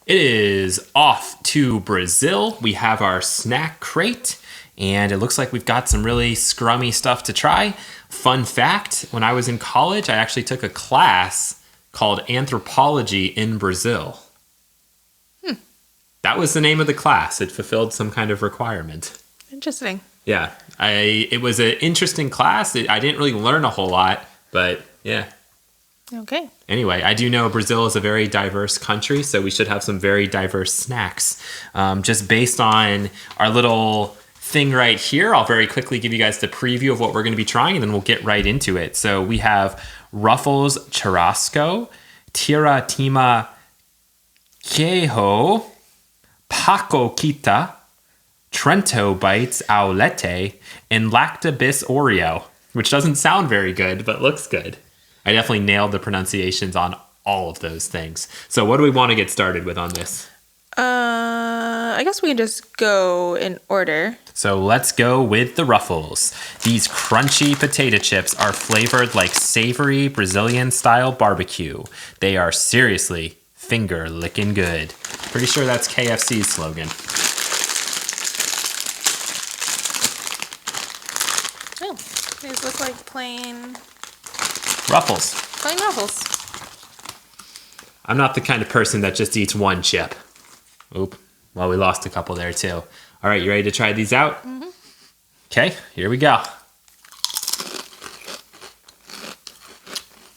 It is off to Brazil. We have our snack crate, and it looks like we've got some really scrummy stuff to try. Fun fact, when I was in college, I actually took a class called Anthropology in Brazil. That was the name of the class. It fulfilled some kind of requirement. Interesting. Yeah, it was an interesting class. I didn't really learn a whole lot, but yeah. Okay. Anyway, I do know Brazil is a very diverse country, so we should have some very diverse snacks. Just based on our little thing right here, I'll very quickly give you guys the preview of what we're going to be trying, and then we'll get right into it. So we have Ruffles Churrasco, Tortugita Queijo, Tortugita, Trento Bites au Leite, and Lacta Biss Oreo, which doesn't sound very good, but looks good. I definitely nailed the pronunciations on all of those things. So what do we want to get started with on this? I guess we can just go in order. So let's go with the Ruffles. These crunchy potato chips are flavored like savory Brazilian-style barbecue. They are seriously finger-licking good. Pretty sure that's KFC's slogan. Oh, these look like plain Ruffles. Plain Ruffles. I'm not the kind of person that just eats one chip. Oop. Well, we lost a couple there too. All right, you ready to try these out? Mm-hmm. Okay, here we go.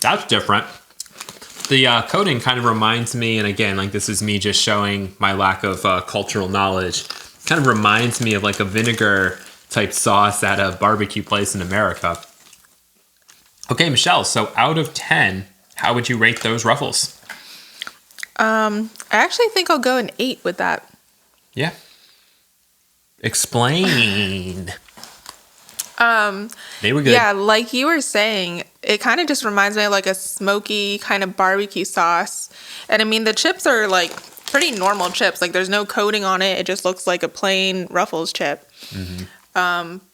That's different. The coating kind of reminds me, and again, like this is me just showing my lack of cultural knowledge, kind of reminds me of like a vinegar type sauce at a barbecue place in America. Okay, Michelle, so out of 10, how would you rate those Ruffles? I actually think I'll go an 8 with that. Yeah. Explain. They were good. Yeah, like you were saying, it kind of just reminds me of like a smoky kind of barbecue sauce. And I mean, the chips are like pretty normal chips. Like there's no coating on it. It just looks like a plain Ruffles chip. Mm-hmm.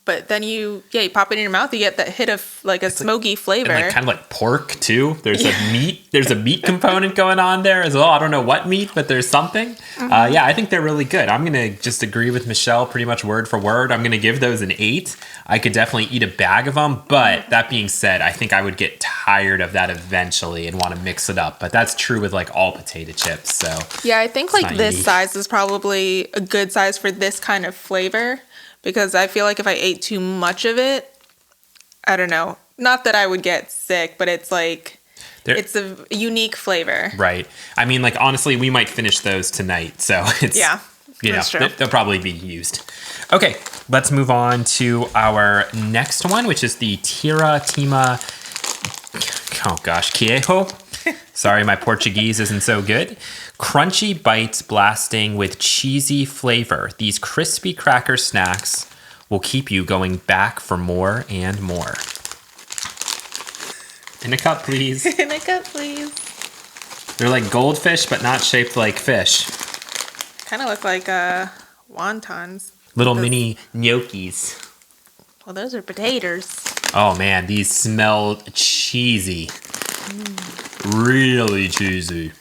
But then you pop it in your mouth, you get that hit of like a smoky flavor. And like, kind of like pork too. There's a meat component going on there as well. I don't know what meat, but there's something. Mm-hmm. I think they're really good. I'm going to just agree with Michelle pretty much word for word. I'm going to give those an 8. I could definitely eat a bag of them. But that being said, I think I would get tired of that eventually and want to mix it up. But that's true with like all potato chips. So yeah, I think like this size is probably a good size for this kind of flavor. Because I feel like if I ate too much of it, I don't know. Not that I would get sick, but it's like, it's a unique flavor. Right. I mean, like, honestly, we might finish those tonight. So it's, that's true. They'll probably be used. Okay, let's move on to our next one, which is the Tortugita Queijo. Sorry, my Portuguese isn't so good. Crunchy bites blasting with cheesy flavor. These crispy cracker snacks will keep you going back for more and more. In a cup, please. In a cup, please. They're like goldfish, but not shaped like fish. Kind of look like wontons. Little mini gnocchis. Well, those are potatoes. Oh, man, these smell cheesy. Really cheesy.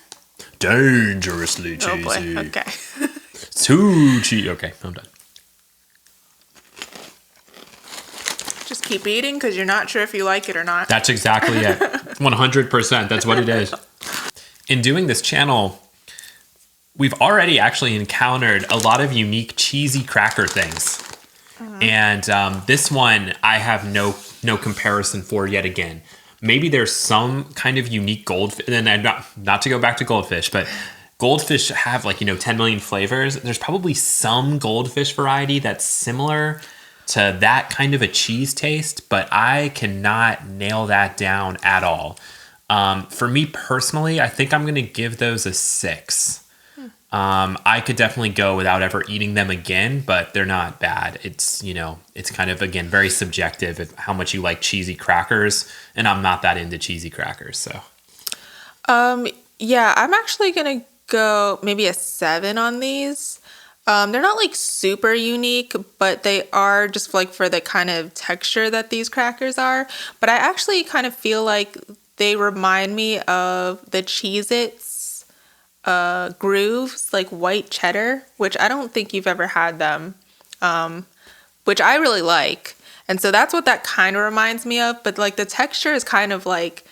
Dangerously cheesy. Oh boy, okay. Too cheesy. Okay, I'm done. Just keep eating because you're not sure if you like it or not. That's exactly it. 100%. That's what it is. In doing this channel, we've already actually encountered a lot of unique cheesy cracker things. Mm-hmm. And this one I have no comparison for yet again. Maybe there's some kind of unique goldfish, and not to go back to goldfish, but goldfish have 10 million flavors. There's probably some goldfish variety that's similar to that kind of a cheese taste, but I cannot nail that down at all. For me personally, I think I'm going to give those a 6. I could definitely go without ever eating them again, but they're not bad. It's, it's kind of, again, very subjective of how much you like cheesy crackers, and I'm not that into cheesy crackers, so. Yeah, I'm actually going to go maybe a 7 on these. They're not like super unique, but they are just like for the kind of texture that these crackers are. But I actually kind of feel like they remind me of the Cheez-Its grooves, like white cheddar, which I don't think you've ever had them, which I really like. And so that's what that kind of reminds me of. But like the texture is kind of like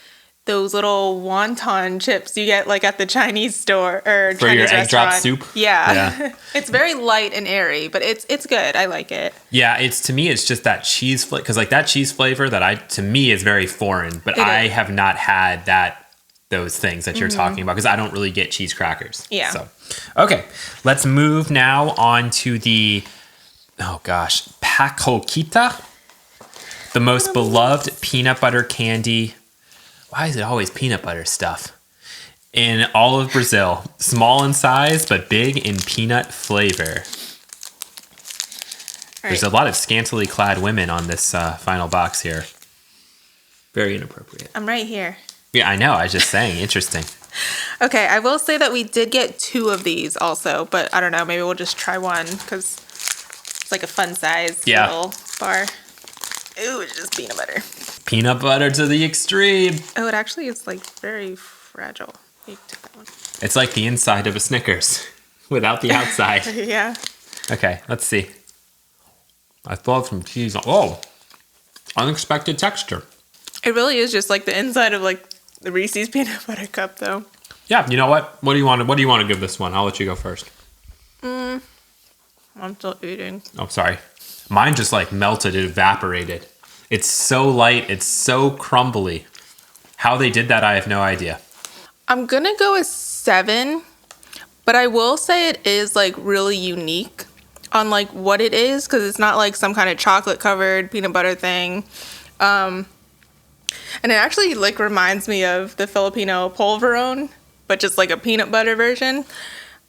those little wonton chips you get like at the Chinese store or For Chinese your egg drop restaurant. soup? Yeah. It's very light and airy, but it's good. I like it. Yeah, to me, it's just that cheese flavor. Because like that cheese flavor to me is very foreign. But I have not had those things that you're talking about because I don't really get cheese crackers. Yeah. So, okay. Let's move now on to the, Tortugita, the most beloved peanut butter candy. Why is it always peanut butter stuff? In all of Brazil. Small in size, but big in peanut flavor. There's a lot of scantily clad women on this final box here. Very inappropriate. I'm right here. Yeah, I know. I was just saying. Interesting. Okay, I will say that we did get 2 of these also, but I don't know. Maybe we'll just try one because it's like a fun size little bar. Ooh, it's just peanut butter. Peanut butter to the extreme. Oh, it actually is like very fragile. You take that one. It's like the inside of a Snickers without the outside. Yeah. Okay, let's see. I thought some cheese. Oh, unexpected texture. It really is just like the inside of like the Reese's peanut butter cup, though. Yeah, you know what? What do you want to give this one? I'll let you go first. I'm still eating. Oh, sorry. Mine just like melted. It evaporated. It's so light. It's so crumbly. How they did that, I have no idea. I'm going to go with 7, but I will say it is like really unique on like what it is because it's not like some kind of chocolate covered peanut butter thing. And it actually like reminds me of the Filipino polvoron, but just like a peanut butter version.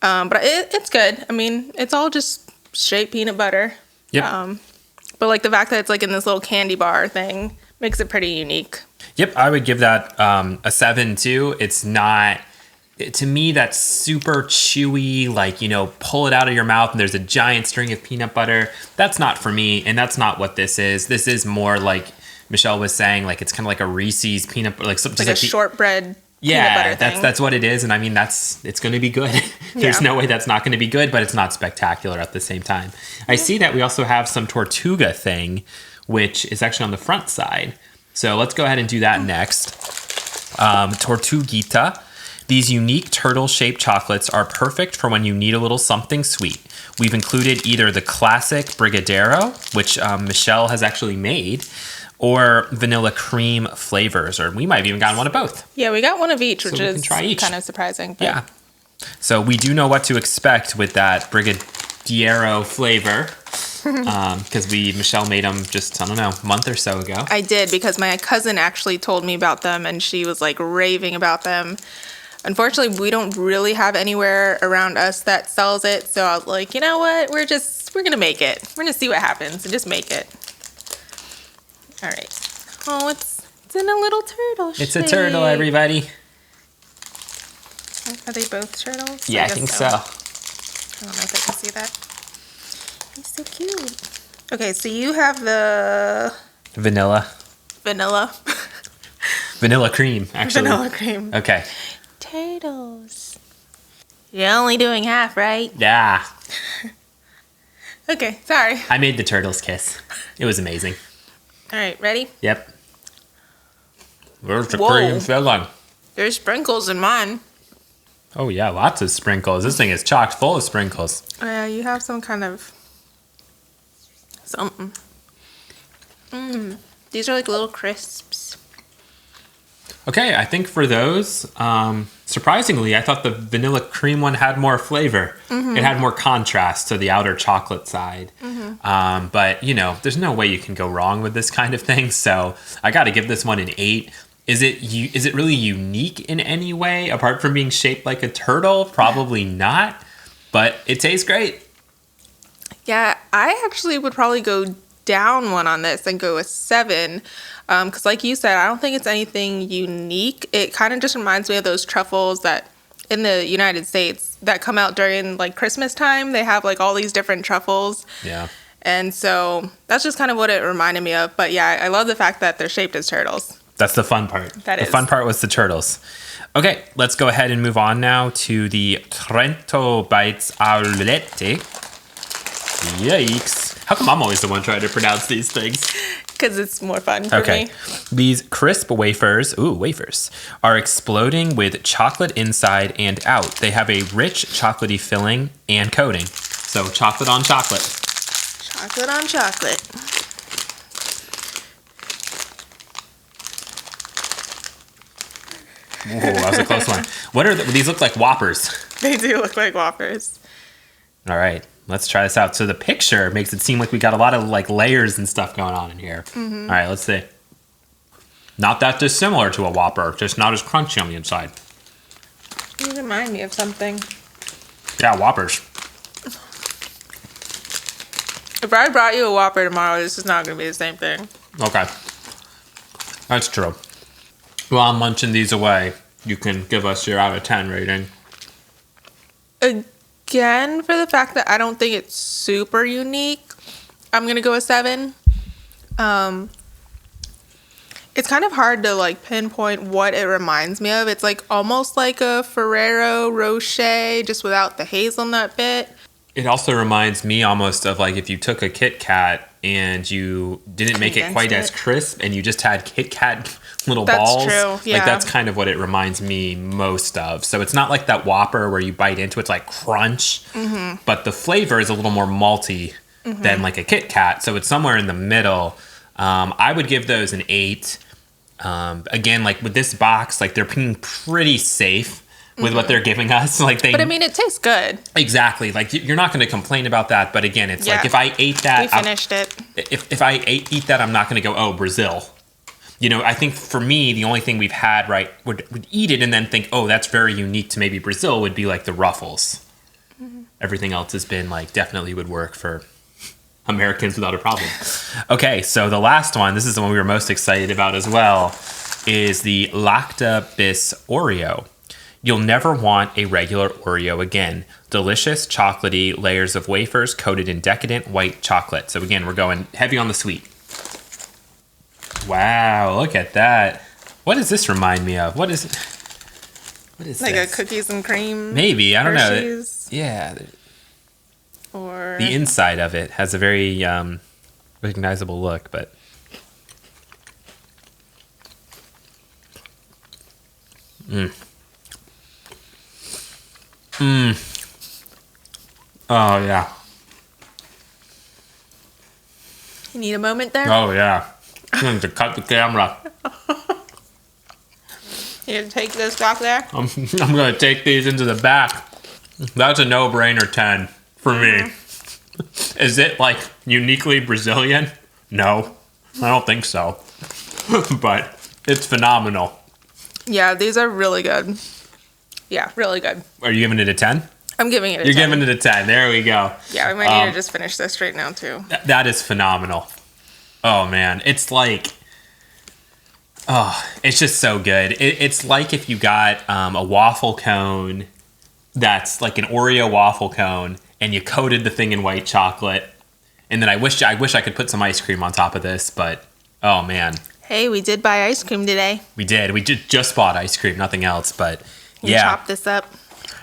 But it's good. I mean, it's all just straight peanut butter. Yep. But like the fact that it's like in this little candy bar thing makes it pretty unique. Yep, I would give that a 7 too. It's not, to me, that's super chewy, like, pull it out of your mouth and there's a giant string of peanut butter. That's not for me, and that's not what this is. This is more like Michelle was saying, like it's kind of like a Reese's peanut butter, like a shortbread peanut butter thing. That's what it is, and I mean it's going to be good. There's no way that's not going to be good, but it's not spectacular at the same time. I see that we also have some Tortuga thing, which is actually on the front side. So let's go ahead and do that next. Tortugita. These unique turtle-shaped chocolates are perfect for when you need a little something sweet. We've included either the classic Brigadeiro, which Michelle has actually made, or vanilla cream flavors, or we might have even gotten one of both. Yeah, we got one of each, which is kind of surprising. But. Yeah. So we do know what to expect with that Brigadeiro flavor. Because Michelle made them just, a month or so ago. I did, because my cousin actually told me about them, and she was like raving about them. Unfortunately, we don't really have anywhere around us that sells it, so I was like, you know what, we're gonna make it. We're gonna see what happens and just make it. All right. Oh, it's in a little turtle shape. It's a turtle, everybody. Are they both turtles? Yeah, I think so. I don't know if I can see that. He's so cute. Okay, so you have the... Vanilla cream, actually. Vanilla cream. Okay. Turtles. You're only doing half, right? Yeah. Okay, sorry. I made the turtle's kiss. It was amazing. All right, ready? Yep. Where's the cream filling? There's sprinkles in mine. Oh, yeah, lots of sprinkles. This thing is chock full of sprinkles. Yeah, you have some kind of something. These are like little crisps. Okay, I think for those, surprisingly, I thought the vanilla cream one had more flavor. It had more contrast to the outer chocolate side. But, there's no way you can go wrong with this kind of thing. So I got to give this one an 8. Is it really unique in any way, apart from being shaped like a turtle? Probably not, but it tastes great. Yeah, I actually would probably go down one on this and go a 7. Because like you said, I don't think it's anything unique. It kind of just reminds me of those truffles that in the United States that come out during like Christmas time. They have like all these different truffles. Yeah. And so that's just kind of what it reminded me of. But yeah, I love the fact that they're shaped as turtles. That's the fun part. The fun part was the turtles. Okay, let's go ahead and move on now to the Trento Bites Aulette. Yikes. How come I'm always the one trying to pronounce these things? Because it's more fun for me. These crisp wafers, are exploding with chocolate inside and out. They have a rich chocolatey filling and coating. So chocolate on chocolate. Chocolate on chocolate. Whoa, that was a close one. These look like Whoppers. They do look like Whoppers. All right, let's try this out. So the picture makes it seem like we got a lot of like layers and stuff going on in here. Mm-hmm. All right, let's see. Not that dissimilar to a Whopper, just not as crunchy on the inside. You remind me of something. Yeah, Whoppers. If I brought you a Whopper tomorrow, this is not going to be the same thing. Okay. That's true. While I'm munching these away, you can give us your out of 10 rating. Again, for the fact that I don't think it's super unique, I'm going to go a 7. It's kind of hard to like pinpoint what it reminds me of. It's like almost like a Ferrero Rocher, just without the hazelnut bit. It also reminds me almost of like if you took a Kit Kat and you didn't make it quite as crisp and you just had Kit Kat little balls. That's true, yeah. Like that's kind of what it reminds me most of. So it's not like that Whopper where you bite into it's like crunch, but the flavor is a little more malty than like a Kit Kat. So it's somewhere in the middle. I would give those an 8. Again, like with this box, like they're being pretty safe with what they're giving us. But I mean, it tastes good. Exactly. Like you're not going to complain about that. But again, it's like if I ate that, we finished it. If I eat that, I'm not going to go, oh, Brazil. You know, I think for me, the only thing we've had, right, would eat it and then think, oh, that's very unique to maybe Brazil would be like the Ruffles. Everything else has been like definitely would work for Americans without a problem. Okay, so the last one, this is the one we were most excited about as well, is the Lacta Biss Oreo. You'll never want a regular Oreo again. Delicious, chocolatey layers of wafers coated in decadent white chocolate. So again, we're going heavy on the sweet. Wow, look at that. What does this remind me of? What is like this? A cookies and cream? Maybe, I don't Hershey's? know. Yeah. Or the inside of it has a very recognizable look, but Oh yeah. You need a moment there? Oh yeah. I'm going to cut the camera. You gonna take this back there? I'm going to take these into the back. That's a no-brainer 10 for me. Is it like uniquely Brazilian? No, I don't think so. But it's phenomenal. Yeah, these are really good. Yeah, really good. Are you giving it a 10? I'm giving it a 10. You're giving it a 10. There we go. Yeah, we might need to just finish this right now, too. That is phenomenal. Oh, man. It's like... Oh, it's just so good. It's like if you got a waffle cone that's like an Oreo waffle cone and you coated the thing in white chocolate. And then I wish I could put some ice cream on top of this, but oh, man. Hey, we did buy ice cream today. We did. We just bought ice cream, nothing else, but we chopped this up.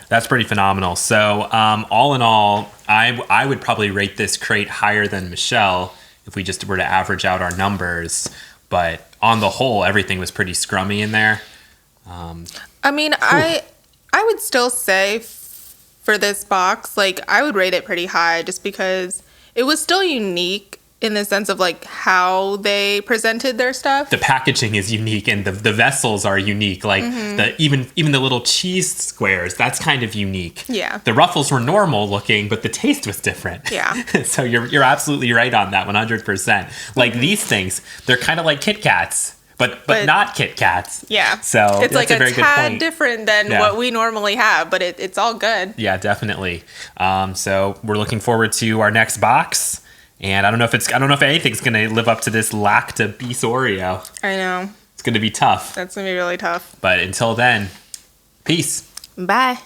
That's pretty phenomenal. So all in all, I would probably rate this crate higher than Michelle if we just were to average out our numbers. But on the whole, everything was pretty scrummy in there. I mean, I would still say for this box, like I would rate it pretty high just because it was still unique in the sense of like how they presented their stuff. The packaging is unique and the vessels are unique. Like even the little cheese squares, that's kind of unique. Yeah. The Ruffles were normal looking, but the taste was different. Yeah. So you're absolutely right on that 100%. Like these things, they're kind of like Kit Kats, but not Kit Kats. Yeah. So it's like a very tad good point. different than what we normally have, but it's all good. Yeah, definitely. So we're looking forward to our next box. And I don't know if anything's going to live up to this Lacta Biss Oreo. I know. It's going to be tough. That's going to be really tough. But until then, peace. Bye.